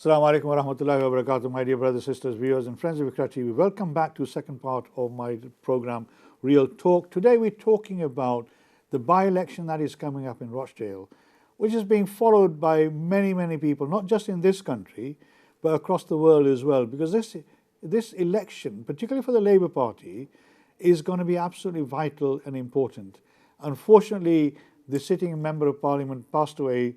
Assalamu alaikum wa rahmatullahi wa barakatuh, my dear brothers, sisters, viewers and friends of Iqra TV. Welcome back to the second part of my program, Real Talk. Today we're talking about the by-election that is coming up in Rochdale, which is being followed by many people, not just in this country, but across the world as well. Because this election, particularly for the Labour Party, is going to be absolutely vital and important. Unfortunately, the sitting Member of Parliament passed away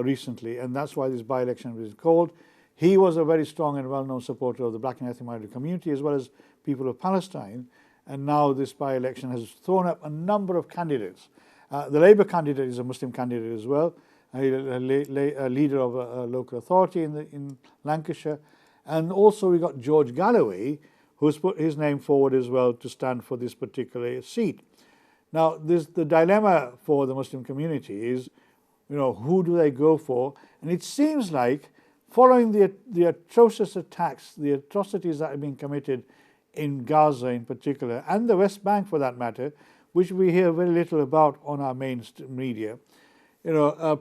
recently, and that's why this by-election was called. He was a very strong and well-known supporter of the black and ethnic minority community as well as people of Palestine, and now this by-election has thrown up a number of candidates. The Labour candidate is a Muslim candidate as well, a leader of a local authority in Lancashire, and also we got George Galloway, who's put his name forward as well to stand for this particular seat. Now, the dilemma for the Muslim community is, who do they go for? And it seems like, following the atrocious attacks, the atrocities that have been committed in Gaza in particular, and the West Bank for that matter, which we hear very little about on our mainstream media,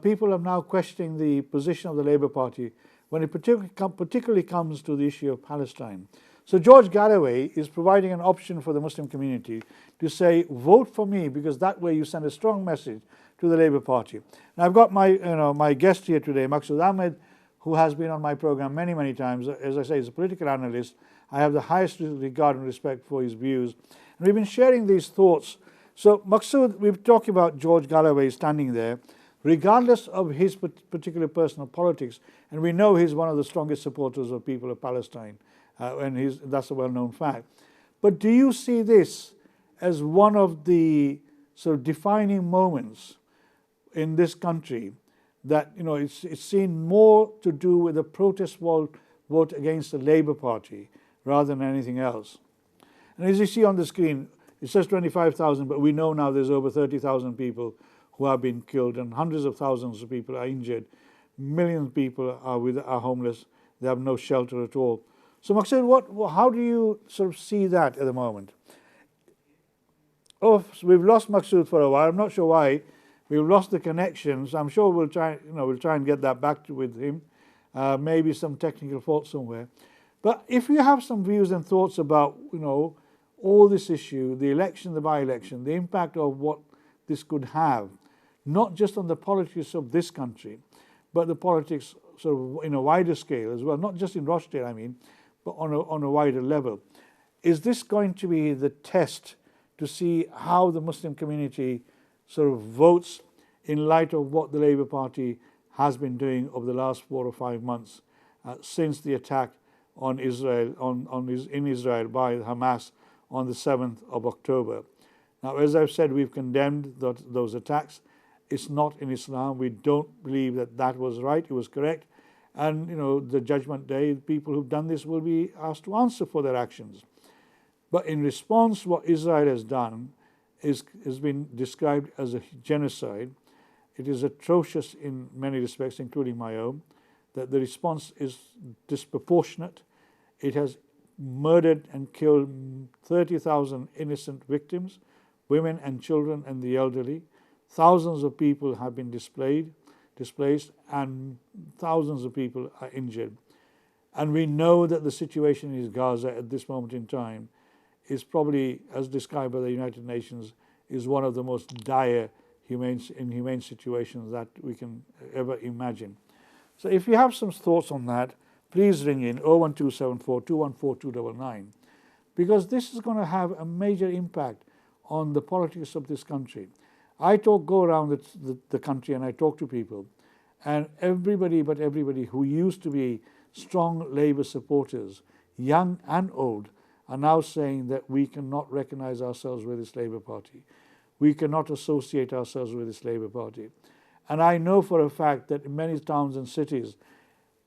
people are now questioning the position of the Labour Party when it particularly comes to the issue of Palestine. So George Galloway is providing an option for the Muslim community to say, vote for me, because that way you send a strong message to the Labour Party. And I've got my guest here today, Maqsood Ahmed, who has been on my program many times. As I say, he's a political analyst. I have the highest regard and respect for his views. And we've been sharing these thoughts. So Maqsood, we've talked about George Galloway standing there, regardless of his particular personal politics, and we know he's one of the strongest supporters of people of Palestine, and that's a well-known fact. But do you see this as one of the sort of defining moments in this country, that it's seen more to do with the protest vote against the Labour Party rather than anything else? And as you see on the screen, it says 25,000, but we know now there's over 30,000 people who have been killed, and hundreds of thousands of people are injured. Millions of people are homeless. They have no shelter at all. So Maqsood, how do you sort of see that at the moment? Oh, so we've lost Maqsood for a while. I'm not sure why. We've lost the connections. I'm sure we'll try and get that back with him. Maybe some technical fault somewhere. But if you have some views and thoughts about all this issue, the election, the by-election, the impact of what this could have, not just on the politics of this country, but the politics sort of in a wider scale as well, not just in Rochdale, but on a wider level. Is this going to be the test to see how the Muslim community sort of votes in light of what the Labour Party has been doing over the last 4 or 5 months since the attack on Israel, in Israel by Hamas on the 7th of October? Now, as I've said, we've condemned those attacks. It's not in Islam. We don't believe that was right. It was correct. And, the judgment day, the people who've done this will be asked to answer for their actions. But in response, what Israel has done has been described as a genocide. It is atrocious in many respects, including my own, that the response is disproportionate. It has murdered and killed 30,000 innocent victims, women and children and the elderly. Thousands of people have been displaced, and thousands of people are injured. And we know that the situation in Gaza at this moment in time is probably, as described by the United Nations, is one of the most dire inhumane situations that we can ever imagine. So if you have some thoughts on that, please ring in 01274 214 299, because this is going to have a major impact on the politics of this country. I go around the country and I talk to people, and everybody who used to be strong Labour supporters, young and old, are now saying that we cannot recognize ourselves with this Labour Party. We cannot associate ourselves with this Labour Party. And I know for a fact that in many towns and cities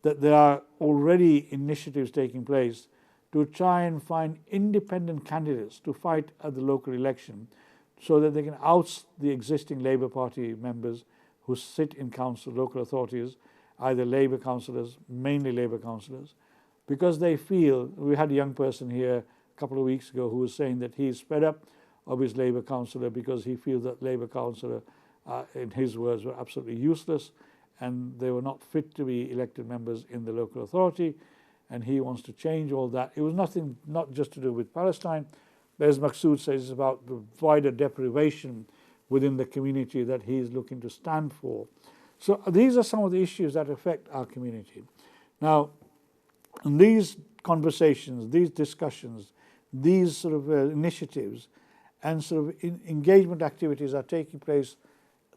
that there are already initiatives taking place to try and find independent candidates to fight at the local election so that they can oust the existing Labour Party members who sit in council, local authorities, either Labour councillors, mainly Labour councillors, because they feel, we had a young person here a couple of weeks ago who was saying that he's fed up of his Labour councillor because he feels that Labour councillor, in his words, were absolutely useless and they were not fit to be elected members in the local authority, and he wants to change all that. It was nothing, not just to do with Palestine, but as Maqsood says, it's about the wider deprivation within the community that he is looking to stand for. So these are some of the issues that affect our community. Now, in these conversations, these discussions, these sort of initiatives and sort of engagement activities are taking place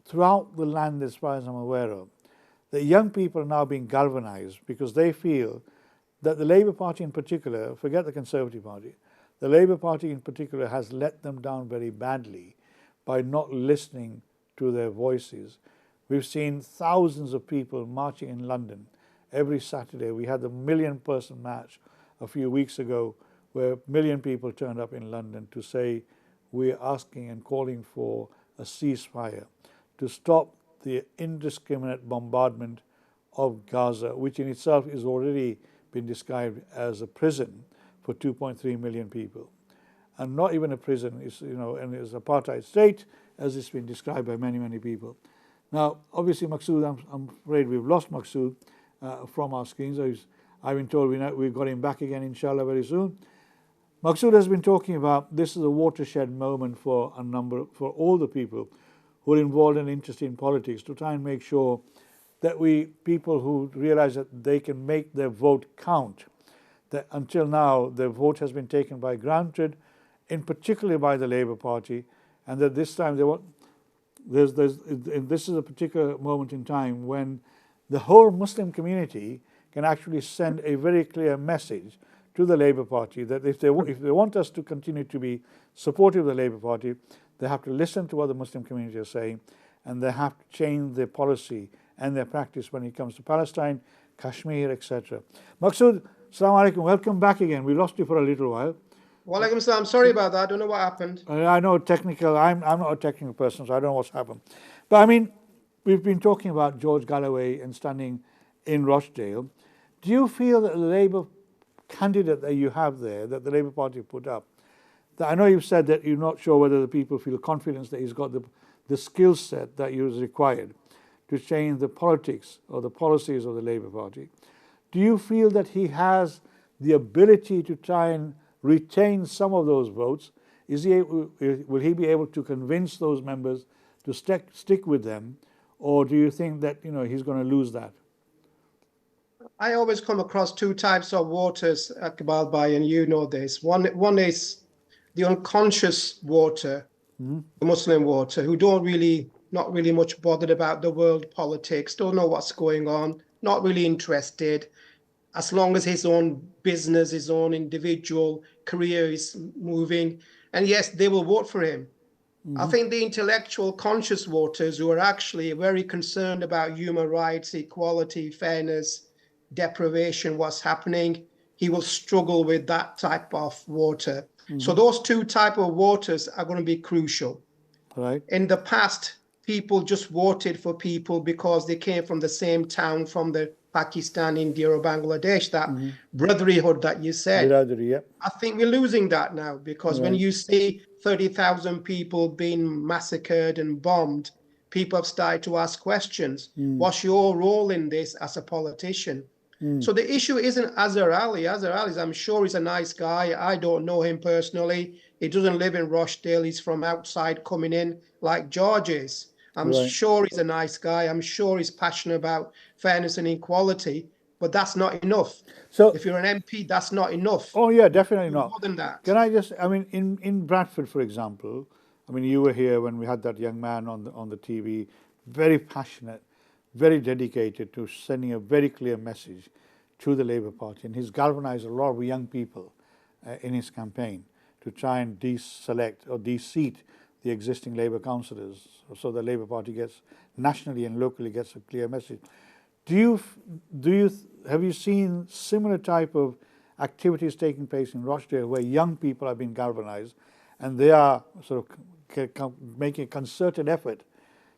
throughout the land as far as I'm aware of. The young people are now being galvanized because they feel that the Labour Party in particular, forget the Conservative Party, the Labour Party in particular has let them down very badly by not listening to their voices. We've seen thousands of people marching in London every Saturday. We had the 1 million-person march a few weeks ago where 1 million people turned up in London to say we're asking and calling for a ceasefire to stop the indiscriminate bombardment of Gaza, which in itself is already been described as a prison for 2.3 million people. And not even a prison, it's, and it's an apartheid state, as it's been described by many, many people. Now, obviously, Maqsood, I'm afraid we've lost Maqsood from our screens. I've been told we've got him back again, inshallah, very soon. Maqsood has been talking about this is a watershed moment for for all the people who are involved and interested in politics to try and make sure that people who realize that they can make their vote count, that until now their vote has been taken by granted, in particular by the Labour Party, and that this time this is a particular moment in time when the whole Muslim community can actually send a very clear message to the Labour Party that if they want us to continue to be supportive of the Labour Party, they have to listen to what the Muslim community is saying, and they have to change their policy and their practice when it comes to Palestine, Kashmir, etc. Maqsood, Assalamu alaikum, welcome back again. We lost you for a little while. Walaikum salam. Sorry about that. I don't know what happened. I know technical. I'm not a technical person, so I don't know what's happened. But I mean, we've been talking about George Galloway and standing in Rochdale. Do you feel that the Labour candidate that you have there, that the Labour Party put up, that I know you've said that you're not sure whether the people feel confidence that he's got the skill set that is required to change the politics or the policies of the Labour Party. Do you feel that he has the ability to try and retain some of those votes? Will he be able to convince those members to stick with them, or do you think that he's going to lose that? I always come across two types of voters, Iqbal Bhai, and you know this. One is the unconscious voter, the Muslim voter, who not really much bothered about the world politics, don't know what's going on, not really interested. As long as his own business, his own individual career is moving, and yes, they will vote for him. I think the intellectual, conscious voters who are actually very concerned about human rights, equality, fairness, deprivation, what's happening, he will struggle with that type of voter. So those two type of voters are going to be crucial. Right. In the past, people just voted for people because they came from the same town, from the Pakistan, India, or Bangladesh, that brotherhood that you said. Yeah. I think we're losing that now because when you see 30,000 people being massacred and bombed, people have started to ask questions. What's your role in this as a politician? So the issue isn't Azhar Ali. Azhar Ali, I'm sure he's a nice guy. I don't know him personally. He doesn't live in Rochdale. He's from outside coming in like George is. I'm sure he's a nice guy. I'm sure he's passionate about fairness and equality, but that's not enough. So if you're an MP, that's not enough. Oh yeah, definitely not. More than that. Can I just, in Bradford, for example, you were here when we had that young man on the TV, very passionate, very dedicated to sending a very clear message to the Labour Party, and he's galvanized a lot of young people in his campaign to try and deselect or de-seat the existing Labour councillors, so the Labour Party gets nationally and locally gets a clear message. Have you seen similar type of activities taking place in Rochdale where young people have been galvanized and they are sort of making a concerted effort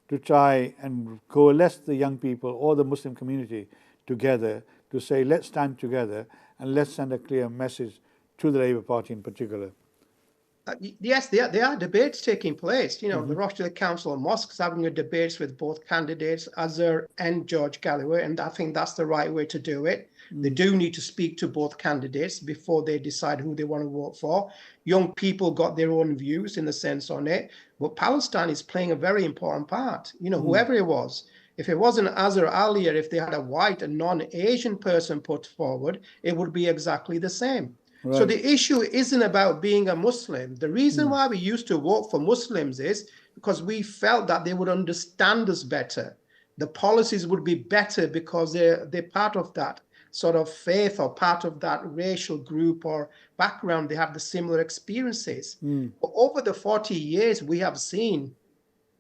to try and coalesce the young people or the Muslim community together to say, let's stand together and let's send a clear message to the Labour Party in particular? Yes, there are debates taking place. You know, the Rochdale Council of Mosques having a debates with both candidates, Azhar and George Galloway, and I think that's the right way to do it. They do need to speak to both candidates before they decide who they want to vote for. Young people got their own views in a sense on it, but Palestine is playing a very important part. You know, whoever it was, if it wasn't Azhar earlier, if they had a white and non-Asian person put forward, it would be exactly the same. So Right. the issue isn't about being a Muslim. The reason why we used to vote for Muslims is because we felt that they would understand us better. The policies would be better because they're part of that sort of faith or part of that racial group or background. They have the similar experiences. But over the 40 years, we have seen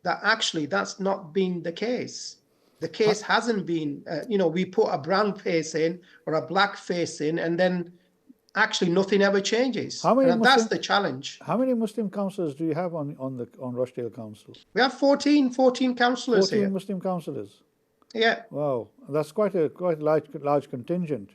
that actually that's not been the case. The case hasn't been, we put a brown face in or a black face in, and then actually nothing ever changes. How many And that's Muslim the challenge. how many Muslim councillors do you have on Rochdale Council? We have 14 councillors 14 here. Muslim councillors. Yeah, Wow, that's quite a large contingent.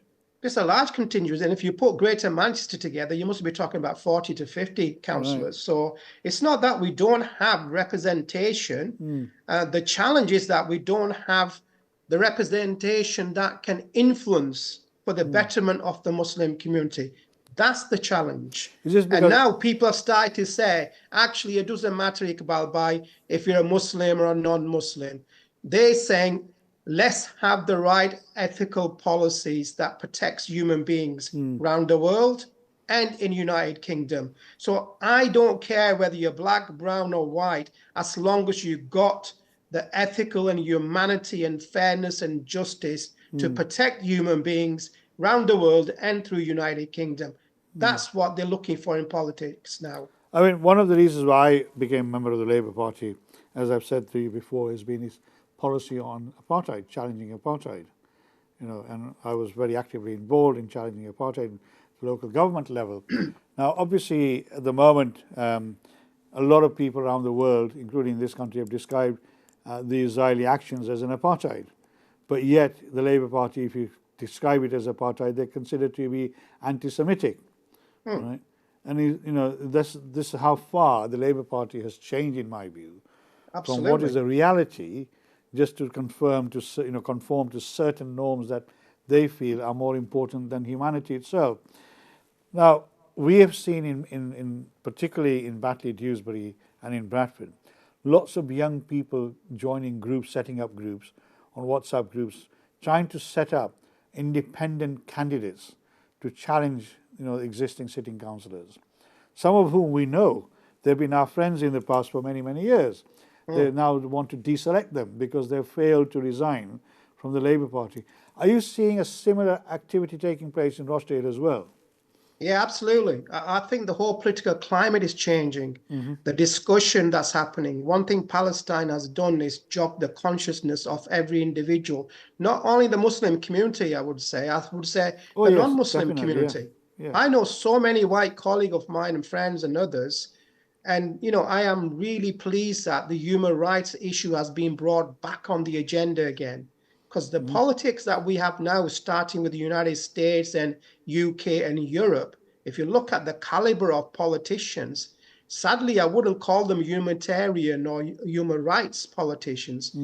it's a large contingent. And if you put Greater Manchester together, you must be talking about 40 to 50 councillors. So it's not that we don't have representation. The challenge is that we don't have the representation that can influence for the betterment of the Muslim community. That's the challenge. And now people are starting to say, actually, it doesn't matter, Iqbal Bhai, if you're a Muslim or a non-Muslim. They're saying, let's have the right ethical policies that protects human beings around the world and in United Kingdom. So I don't care whether you're black, brown, or white, as long as you got the ethical and humanity and fairness and justice to protect human beings around the world and through United Kingdom. That's what they're looking for in politics now. I mean, one of the reasons why I became a member of the Labour Party, as I've said to you before, has been his policy on apartheid, challenging apartheid. You know, and I was very actively involved in challenging apartheid at the local government level. Now, obviously, at the moment, a lot of people around the world, including this country, have described the Israeli actions as an apartheid. But yet, the Labour Party, if you describe it as apartheid, they consider it to be anti-Semitic. Right? And this is how far the Labour Party has changed, in my view, Absolutely. from what is a reality, just to conform to certain norms that they feel are more important than humanity itself. Now, we have seen in particularly in Batley, Dewsbury, and in Bradford, lots of young people joining groups, setting up groups on WhatsApp groups, trying to set up independent candidates to challenge existing sitting councillors, some of whom we know. They've been our friends in the past for many, many years. They now want to deselect them because they've failed to resign from the Labour Party. Are you seeing a similar activity taking place in Rochdale as well? Yeah, absolutely. I think the whole political climate is changing. The discussion that's happening. One thing Palestine has done is jog the consciousness of every individual, not only the Muslim community, I would say the non-Muslim community. Yeah. I know so many white colleagues of mine and friends and others, and I am really pleased that the human rights issue has been brought back on the agenda again. Because the politics that we have now, starting with the United States and UK and Europe, if you look at the caliber of politicians, sadly, I wouldn't call them humanitarian or human rights politicians.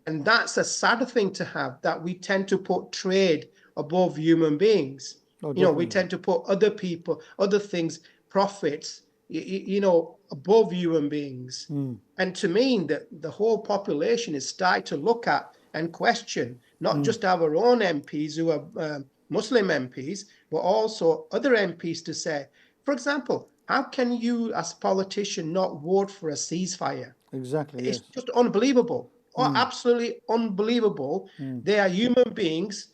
And that's a sad thing to have, that we tend to put trade above human beings. We tend to put other people, other things, profits, above human beings. And to me, the whole population is starting to look at and question not just our own MPs who are Muslim MPs, but also other MPs to say, for example, how can you as a politician not vote for a ceasefire? Exactly. It's just unbelievable, absolutely unbelievable. They are human beings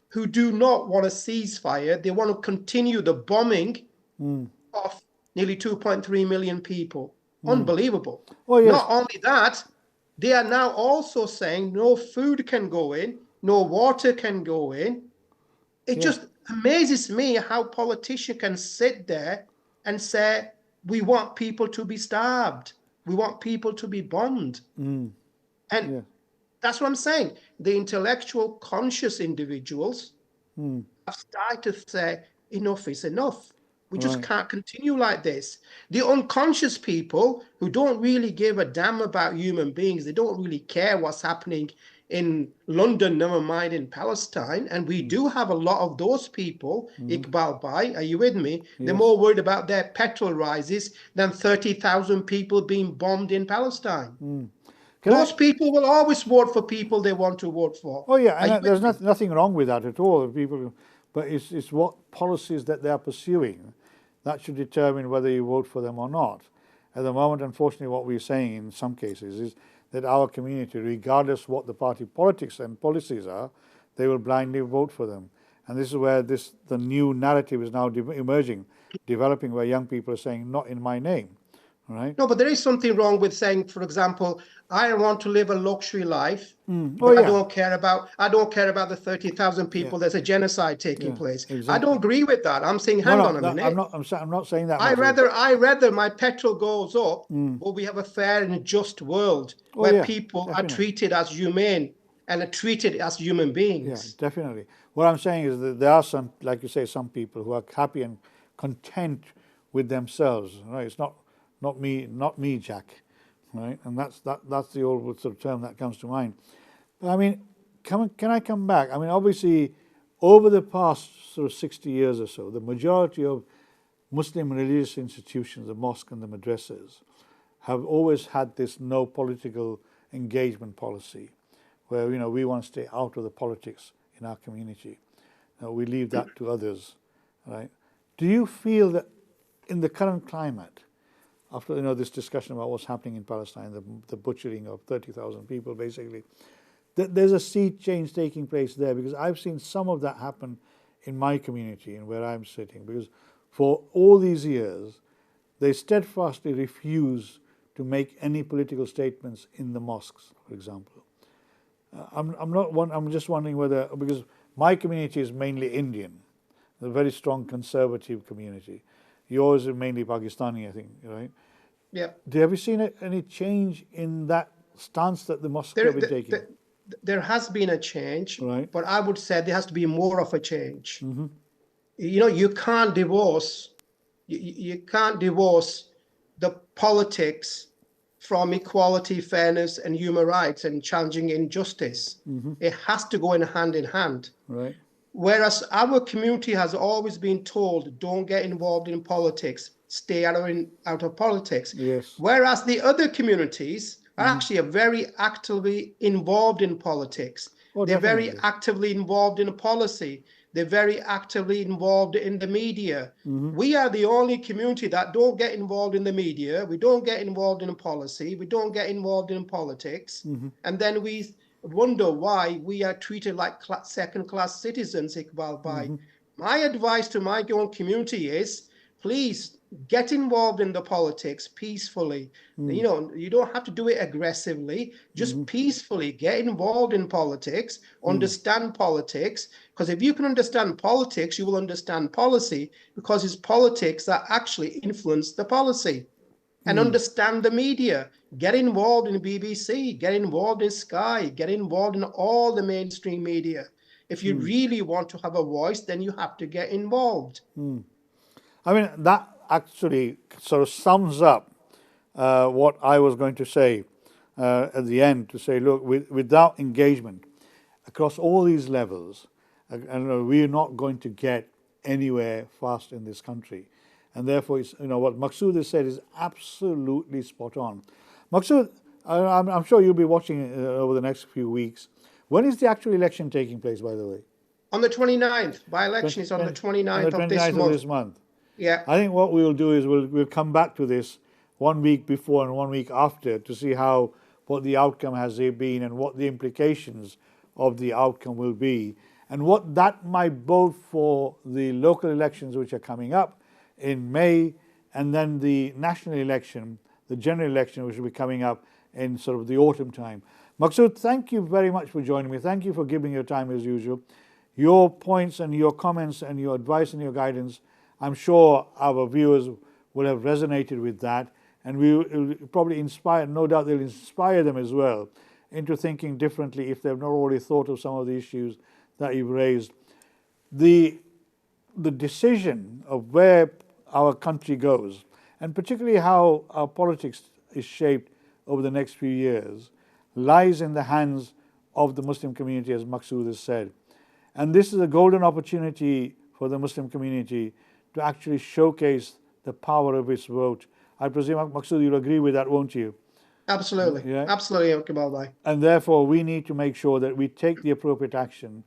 who do not want a ceasefire. They want to continue the bombing of nearly 2.3 million people. Unbelievable. Oh, yes. Not only that, they are now also saying no food can go in, no water can go in. It just amazes me how politicians can sit there and say, we want people to be starved. We want people to be bombed. And that's what I'm saying. The intellectual conscious individuals have started to say, enough is enough. We just can't continue like this. The unconscious people who don't really give a damn about human beings, they don't really care what's happening in London, never mind in Palestine. And we do have a lot of those people, Iqbal Bhai, are you with me? They're more worried about their petrol rises than 30,000 people being bombed in Palestine. Those people will always vote for people they want to vote for. Oh yeah, and there's nothing wrong with that at all. People, but it's what policies that they are pursuing that should determine whether you vote for them or not. At the moment, unfortunately, what we're saying in some cases is that our community, regardless what the party politics and policies are, they will blindly vote for them. And this is where the new narrative is now emerging, developing, where young people are saying, not in my name. Right? No, but there is something wrong with saying, for example, I want to live a luxury life, but I don't care about the 30,000 people. There's a genocide taking place. Exactly. I don't agree with that. I'm saying, hang on a minute. I'm not saying that. I rather my petrol goes up, but we have a fair and just world where people are treated as humane and are treated as human beings. Yeah, definitely. What I'm saying is that there are some, like you say, some people who are happy and content with themselves. Right? It's not me, Jack, right? And that's the old sort of term that comes to mind. But I mean, can I come back? I mean, obviously, over the past sort of 60 years or so, the majority of Muslim religious institutions, the mosque and the madrasas, have always had this no political engagement policy, where we want to stay out of the politics in our community. We leave that to others, right? Do you feel that in the current climate, after this discussion about what's happening in Palestine, the butchering of 30,000 people, basically, there's a sea change taking place there? Because I've seen some of that happen in my community and where I'm sitting. Because for all these years, they steadfastly refuse to make any political statements in the mosques, for example. I'm just wondering whether, because my community is mainly Indian, a very strong conservative community. Yours is mainly Pakistani, I think, right? Yeah. Have you seen any change in that stance that the mosques have been taking? There has been a change, right, but I would say there has to be more of a change. You can't divorce the politics from equality, fairness, and human rights and challenging injustice. It has to go in hand. Right. Whereas our community has always been told, don't get involved in politics, stay out of politics. Yes. Whereas the other communities are actually very actively involved in politics. They're very actively involved in policy. They're very actively involved in the media. We are the only community that don't get involved in the media. We don't get involved in policy. We don't get involved in politics. And then we wonder why we are treated like second-class citizens, Iqbal Bhai. My advice to my own community is, please get involved in the politics peacefully. You don't have to do it aggressively. Just peacefully get involved in politics, understand politics, because if you can understand politics, you will understand policy, because it's politics that actually influence the policy. And understand the media. Get involved in BBC, get involved in Sky, get involved in all the mainstream media. If you really want to have a voice, then you have to get involved. I mean, that actually sort of sums up what I was going to say at the end, to say, look, without engagement across all these levels, we're not going to get anywhere fast in this country. And therefore, it's, what Maqsood has said is absolutely spot on. Maqsood, I'm sure you'll be watching over the next few weeks. When is the actual election taking place, by the way? On the 29th. By-election is on the 29th of this month. Yeah. I think what we'll do is we'll come back to this 1 week before and 1 week after to see what the outcome has been and what the implications of the outcome will be, and what that might bode for the local elections which are coming up in May, and then the national election, the general election, which will be coming up in sort of the autumn time. Maqsood, thank you very much for joining me. Thank you for giving your time as usual. Your points and your comments and your advice and your guidance, I'm sure our viewers will have resonated with that, and we will probably inspire, no doubt they'll inspire them as well into thinking differently if they've not already thought of some of the issues that you've raised. The decision of where our country goes, and particularly how our politics is shaped over the next few years, lies in the hands of the Muslim community, as Maqsood has said. And this is a golden opportunity for the Muslim community to actually showcase the power of its vote. I presume, Maqsood, you'll agree with that, won't you? Absolutely. Yeah. Absolutely, Iqbal bhai. And therefore, we need to make sure that we take the appropriate action,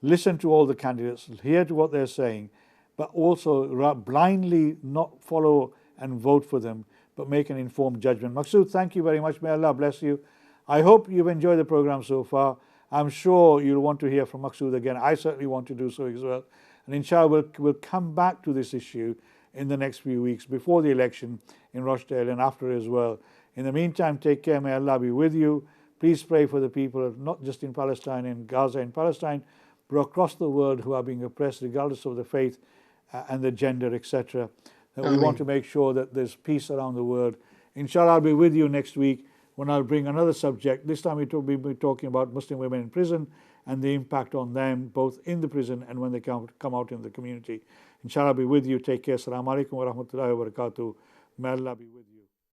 listen to all the candidates, hear to what they're saying, but also blindly not follow and vote for them, but make an informed judgment. Maqsood, thank you very much. May Allah bless you. I hope you've enjoyed the program so far. I'm sure you'll want to hear from Maqsood again. I certainly want to do so as well. And inshallah, we'll come back to this issue in the next few weeks, before the election in Rochdale and after as well. In the meantime, take care. May Allah be with you. Please pray for the people, not just in Palestine and Gaza and Palestine, but across the world who are being oppressed, regardless of the faith and the gender, etc. That we want to make sure that there's peace around the world. Inshallah, I'll be with you next week when I'll bring another subject. This time we'll be talking about Muslim women in prison and the impact on them, both in the prison and when they come out in the community. Inshallah, I'll be with you. Take care. Assalamu alaikum wa rahmatullahi wa barakatuh. May Allah be with you.